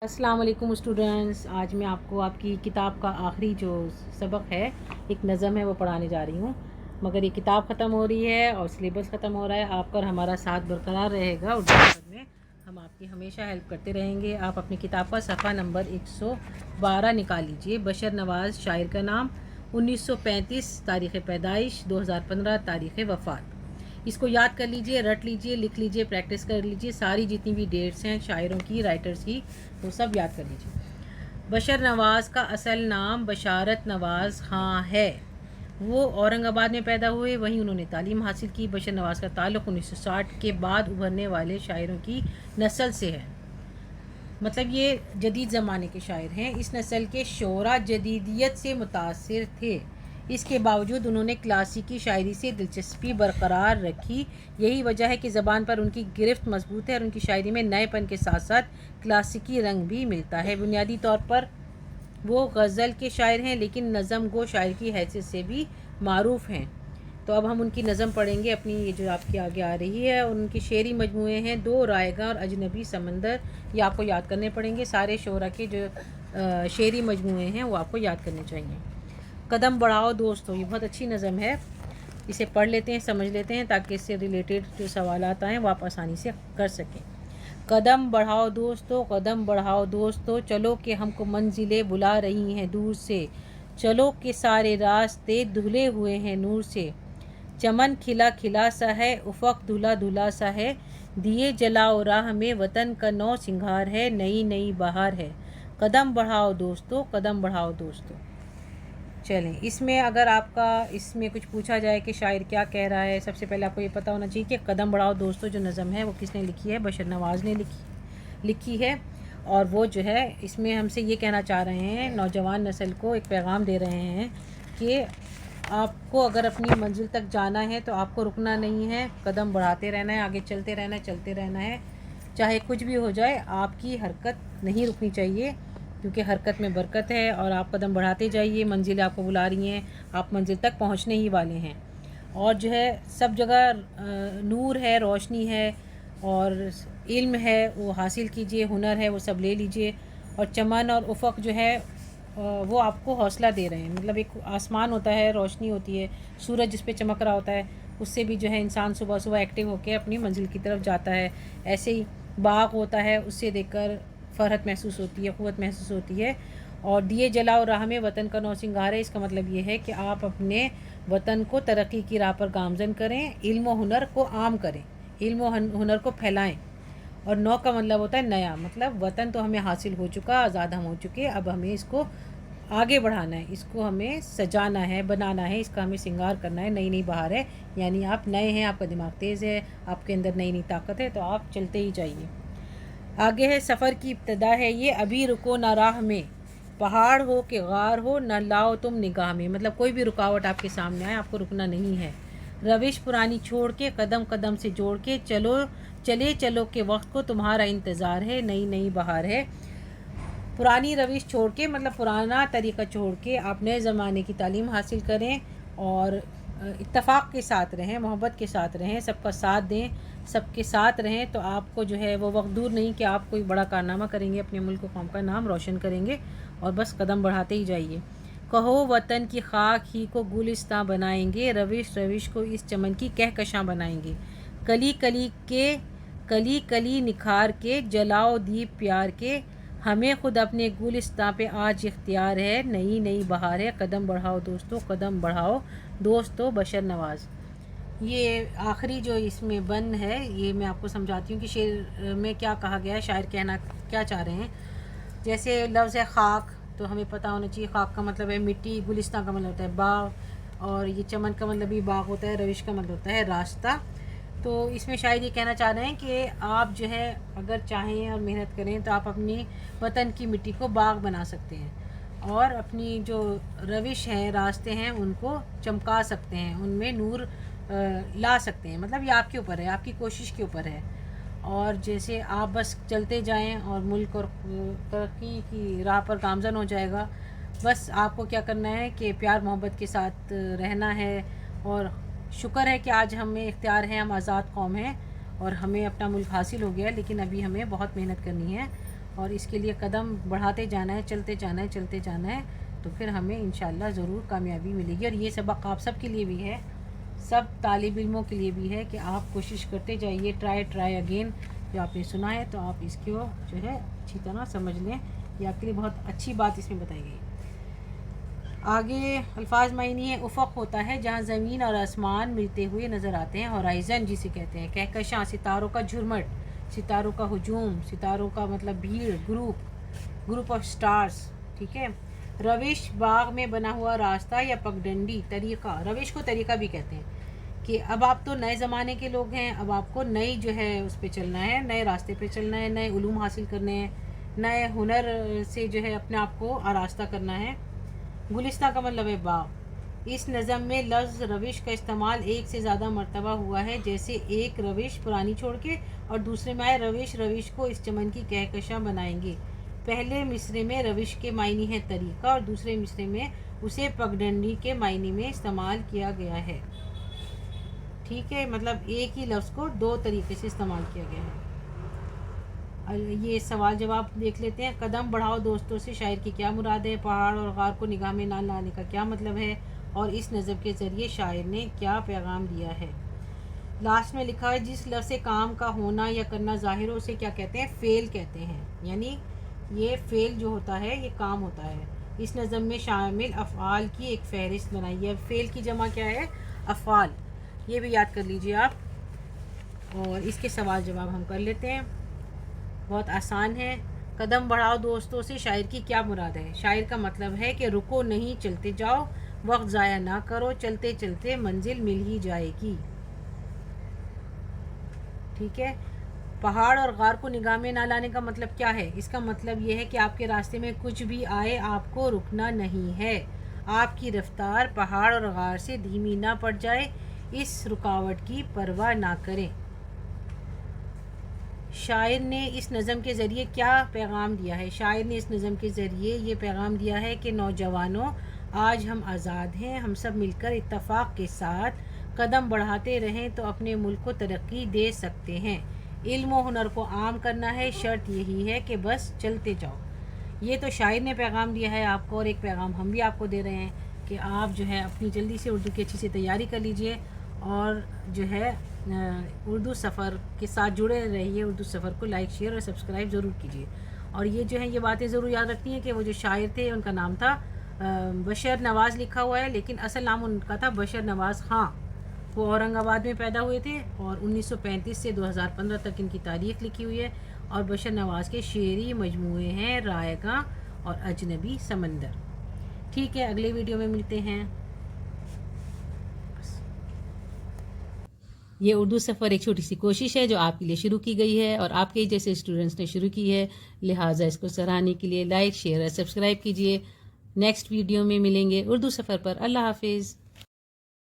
अस्सलाम वालेकुम स्टूडेंट्स। आज मैं आपको आपकी किताब का आखिरी जो सबक है, एक नज़म है, वो पढ़ाने जा रही हूँ। मगर ये किताब ख़त्म हो रही है और सिलेबस ख़त्म हो रहा है। आपका और हमारा साथ बरकरार रहेगा उर्दू में। हम आपकी हमेशा हेल्प करते रहेंगे। आप अपनी किताब का सफ़ा नंबर 112 निकाल लीजिए। बशर नवाज़ शायर का नाम, 1935 तारीख़ पैदाइश, 2015 तारीख़ वफ़ात। इसको याद कर लीजिए, रट लीजिए, लिख लीजिए, प्रैक्टिस कर लीजिए। सारी जितनी भी डेट्स हैं शायरों की, राइटर्स की, वो सब याद कर लीजिए। बशर नवाज़ का असल नाम बशारत नवाज़ ख़ां है। वो औरंगाबाद में पैदा हुए, वहीं उन्होंने तालीम हासिल की। बशर नवाज़ का ताल्लुक़ 1960 के बाद उभरने वाले शायरों की नस्ल से है। मतलब ये जदीद ज़माने के शायर हैं। इस नस्ल के शोरा जदीदियत से मुतासिर थे। इसके बावजूद उन्होंने क्लासिकी शायरी से दिलचस्पी बरकरार रखी। यही वजह है कि ज़बान पर उनकी गिरफ्त मजबूत है और उनकी शायरी में नएपन के साथ साथ क्लासिकी रंग भी मिलता है। बुनियादी तौर पर वो गज़ल के शायर हैं, लेकिन नज़म गो शायर की हैसियत से भी मारूफ़ हैं। तो अब हम उनकी नज़म पढ़ेंगे अपनी, ये जो आपके आगे आ रही है। उनकी शेरी मजमूए हैं दो रायगा और अजनबी समंदर। ये आपको याद करने पड़ेंगे। सारे शोरा के जो शेरी मजमूए हैं वो आपको याद करने चाहिए। कदम बढ़ाओ दोस्तों, ये बहुत अच्छी नज़म है। इसे पढ़ लेते हैं, समझ लेते हैं, ताकि इससे रिलेटेड जो सवालात आएँ वो आप आसानी से कर सकें। कदम बढ़ाओ दोस्तों, कदम बढ़ाओ दोस्तों, चलो कि हमको मंजिलें बुला रही हैं दूर से। चलो कि सारे रास्ते धुले हुए हैं नूर से। चमन खिला खिला सा है, उफ़क़ धुला धुला सा है। दिए जलाओ राह में, वतन का नौ सिंगार है, नई नई बहार है। कदम बढ़ाओ दोस्तों, कदम बढ़ाओ दोस्तों। चलें, इसमें अगर आपका इसमें कुछ पूछा जाए कि शायर क्या कह रहा है, सबसे पहले आपको ये पता होना चाहिए कि कदम बढ़ाओ दोस्तों जो नज़म है वो किसने लिखी है। बशर नवाज़ ने लिखी है। और वो जो है इसमें हमसे ये कहना चाह रहे हैं, नौजवान नस्ल को एक पैगाम दे रहे हैं कि आपको अगर अपनी मंजिल तक जाना है तो आपको रुकना नहीं है, कदम बढ़ाते रहना है, आगे चलते रहना है, चलते रहना है। चाहे कुछ भी हो जाए, आपकी हरकत नहीं रुकनी चाहिए, क्योंकि हरकत में बरकत है। और आप कदम बढ़ाते जाइए, मंजिल आपको बुला रही हैं, आप मंजिल तक पहुंचने ही वाले हैं। और जो है सब जगह नूर है, रोशनी है और इल्म है, वो हासिल कीजिए। हुनर है, वो सब ले लीजिए। और चमन और उफ़क़ जो है वो आपको हौसला दे रहे हैं। मतलब एक आसमान होता है, रोशनी होती है, सूरज जिस पे चमक रहा होता है, उससे भी जो है इंसान सुबह सुबह एक्टिव होकर अपनी मंजिल की तरफ जाता है। ऐसे ही बाग होता है, उससे देखकर फ़रहत महसूस होती है, क़ुव्वत महसूस होती है। और दिए जलाओ राह में, वतन का नौ सिंगार है। इसका मतलब ये है कि आप अपने वतन को तरक्की की राह पर गामज़न करें, इल्म व हुनर को आम करें, इल्म व हुनर को फैलाएँ। और नौ का मतलब होता है नया, मतलब वतन तो हमें हासिल हो चुका, आज़ाद हम हो चुके, अब हमें इसको आगे बढ़ाना है, इसको हमें सजाना है, बनाना है, इसका हमें श्रृंगार करना है। नई नई बहार है, यानी आप नए हैं, आपका दिमाग तेज़ है, आपके अंदर नई नई ताकत है, तो आप चलते ही जाइए। आगे है सफ़र की इब्तिदा है ये, अभी रुको ना राह में, पहाड़ हो कि गार हो न लाओ तुम निगाह में। मतलब कोई भी रुकावट आपके सामने आए, आपको रुकना नहीं है। रविश पुरानी छोड़ के, कदम कदम से जोड़ के, चलो के वक्त को तुम्हारा इंतज़ार है, नई नई बहार है। पुरानी रविश छोड़ के, मतलब पुराना तरीक़ा छोड़ के आप नए ज़माने की तालीम हासिल करें और इत्तफ़ाक़ के साथ रहें, मोहब्बत के साथ रहें, सबका साथ दें, सबके साथ रहें। तो आपको जो है वो वक्त दूर नहीं कि आप कोई बड़ा कारनामा करेंगे, अपने मुल्क व कौम का नाम रोशन करेंगे। और बस कदम बढ़ाते ही जाइए। कहो वतन की खाक ही को गुलिस्तां बनाएंगे, रविश रविश को इस चमन की कहकशां बनाएंगे। कली कली निखार के, जलाओ दीप प्यार के, हमें ख़ुद अपने गुलिस्तां पे आज इख्तियार है, नई नई बहार है। कदम बढ़ाओ दोस्तों, कदम बढ़ाओ दोस्तों। बशर नवाज़। ये आखिरी जो इसमें बन है, ये मैं आपको समझाती हूँ कि शेर में क्या कहा गया है, शायर कहना क्या चाह रहे हैं। जैसे लफ्ज़ है खाक, तो हमें पता होना चाहिए खाक का मतलब है मिट्टी, गुलिस्तां का मतलब होता है बाग, और ये चमन का मतलब भी बाग होता है, रविश का मतलब होता है रास्ता। तो इसमें शायद ये कहना चाह रहे हैं कि आप जो है अगर चाहें और मेहनत करें तो आप अपनी वतन की मिट्टी को बाग बना सकते हैं और अपनी जो रविश हैं, रास्ते हैं, उनको चमका सकते हैं, उनमें नूर ला सकते हैं। मतलब ये आपके ऊपर है, आपकी कोशिश के ऊपर है। और जैसे आप बस चलते जाएं और मुल्क और तरक्की की राह पर गामज़न हो जाएगा। बस आपको क्या करना है कि प्यार मोहब्बत के साथ रहना है। और शुक्र है कि आज हमें इख्तियार है, हम आज़ाद कौम हैं और हमें अपना मुल्क हासिल हो गया, लेकिन अभी हमें बहुत मेहनत करनी है اور اس کے لیے قدم بڑھاتے جانا ہے، چلتے جانا ہے، چلتے جانا ہے، تو پھر ہمیں انشاءاللہ ضرور کامیابی ملے گی۔ اور یہ سبق آپ سب کے لیے بھی ہے، سب طالب علموں کے لیے بھی ہے کہ آپ کوشش کرتے جائیے، ٹرائی اگین۔ جو آپ نے سنا ہے تو آپ اس کو جو ہے اچھی طرح سمجھ لیں، یہ آپ کے لیے بہت اچھی بات اس میں بتائی گئی۔ آگے الفاظ معنی ہے، افق ہوتا ہے جہاں زمین اور آسمان ملتے ہوئے نظر آتے ہیں، ہورائزن جسے کہتے ہیں، کہکشاں ستاروں کا جھرمٹ، ستاروں کا ہجوم، ستاروں کا مطلب بھیڑ، گروپ آف سٹارز، ٹھیک ہے۔ روش باغ میں بنا ہوا راستہ یا پگڈنڈی، طریقہ، روش کو طریقہ بھی کہتے ہیں، کہ اب آپ تو نئے زمانے کے لوگ ہیں، اب آپ کو نئی جو ہے اس پہ چلنا ہے، نئے راستے پہ چلنا ہے، نئے علوم حاصل کرنے ہیں، نئے ہنر سے جو ہے اپنے آپ کو آراستہ کرنا ہے۔ گلستہ کا مطلب ہے باغ۔ اس نظم میں لفظ روش کا استعمال ایک سے زیادہ مرتبہ ہوا ہے، جیسے ایک روش پرانی چھوڑ کے اور دوسرے میں آئے روش کو اس چمن کی کہکشاں بنائیں گے۔ پہلے مصرے میں روش کے معنی ہے طریقہ، اور دوسرے مصرے میں اسے پگڈنڈی کے معنی میں استعمال کیا گیا ہے، ٹھیک ہے، مطلب ایک ہی لفظ کو دو طریقے سے استعمال کیا گیا ہے۔ یہ سوال جواب دیکھ لیتے ہیں۔ قدم بڑھاؤ دوستوں سے شاعر کی کیا مراد ہے؟ پہاڑ اور غار کو نگاہ میں نہ لانے کا کیا مطلب ہے؟ اور اس نظم کے ذریعے شاعر نے کیا پیغام دیا ہے؟ لاسٹ میں لکھا ہے جس لفظ سے کام کا ہونا یا کرنا ظاہر ہو اسے کیا کہتے ہیں؟ فعل کہتے ہیں، یعنی یہ فعل جو ہوتا ہے یہ کام ہوتا ہے۔ اس نظم میں شامل افعال کی ایک فہرست بنائی ہے۔ فعل کی جمع کیا ہے؟ افعال، یہ بھی یاد کر لیجئے آپ۔ اور اس کے سوال جواب ہم کر لیتے ہیں، بہت آسان ہے۔ قدم بڑھاؤ دوستوں سے شاعر کی کیا مراد ہے؟ شاعر کا مطلب ہے کہ رکو نہیں، چلتے جاؤ، وقت ضائع نہ کرو، چلتے چلتے منزل مل ہی جائے گی، ٹھیک ہے۔ پہاڑ اور غار کو نگاہ میں نہ لانے کا مطلب کیا ہے؟ اس کا مطلب یہ ہے کہ آپ کے راستے میں کچھ بھی آئے آپ کو رکنا نہیں ہے، آپ کی رفتار پہاڑ اور غار سے دھیمی نہ پڑ جائے، اس رکاوٹ کی پرواہ نہ کریں۔ شاعر نے اس نظم کے ذریعے کیا پیغام دیا ہے؟ شاعر نے اس نظم کے ذریعے یہ پیغام دیا ہے کہ نوجوانوں، آج ہم آزاد ہیں، ہم سب مل کر اتفاق کے ساتھ قدم بڑھاتے رہیں تو اپنے ملک کو ترقی دے سکتے ہیں۔ علم و ہنر کو عام کرنا ہے، شرط یہی ہے کہ بس چلتے جاؤ۔ یہ تو شاعر نے پیغام دیا ہے آپ کو، اور ایک پیغام ہم بھی آپ کو دے رہے ہیں کہ آپ جو ہے اپنی جلدی سے اردو کی اچھی سی تیاری کر لیجئے، اور جو ہے اردو سفر کے ساتھ جڑے رہیے، اردو سفر کو لائک، شیئر اور سبسکرائب ضرور کیجیے۔ اور یہ جو ہے یہ باتیں ضرور یاد رکھنی ہے کہ وہ جو شاعر تھے ان کا نام تھا بشر نواز لکھا ہوا ہے، لیکن اصل نام ان کا تھا بشر نواز خان۔ وہ اورنگ آباد میں پیدا ہوئے تھے، اور 1935 سے 2015 تک ان کی تاریخ لکھی ہوئی ہے۔ اور بشر نواز کے شعری مجموعے ہیں رائے گاں اور اجنبی سمندر۔ ٹھیک ہے، اگلے ویڈیو میں ملتے ہیں۔ یہ اردو سفر ایک چھوٹی سی کوشش ہے جو آپ کے لیے شروع کی گئی ہے، اور آپ کے جیسے اسٹوڈنٹس نے شروع کی ہے، لہٰذا اس کو سراہنے کے لیے لائک، شیئر اور سبسکرائب کیجیے۔ نیکسٹ ویڈیو میں ملیں گے اردو سفر پر۔ اللہ حافظ۔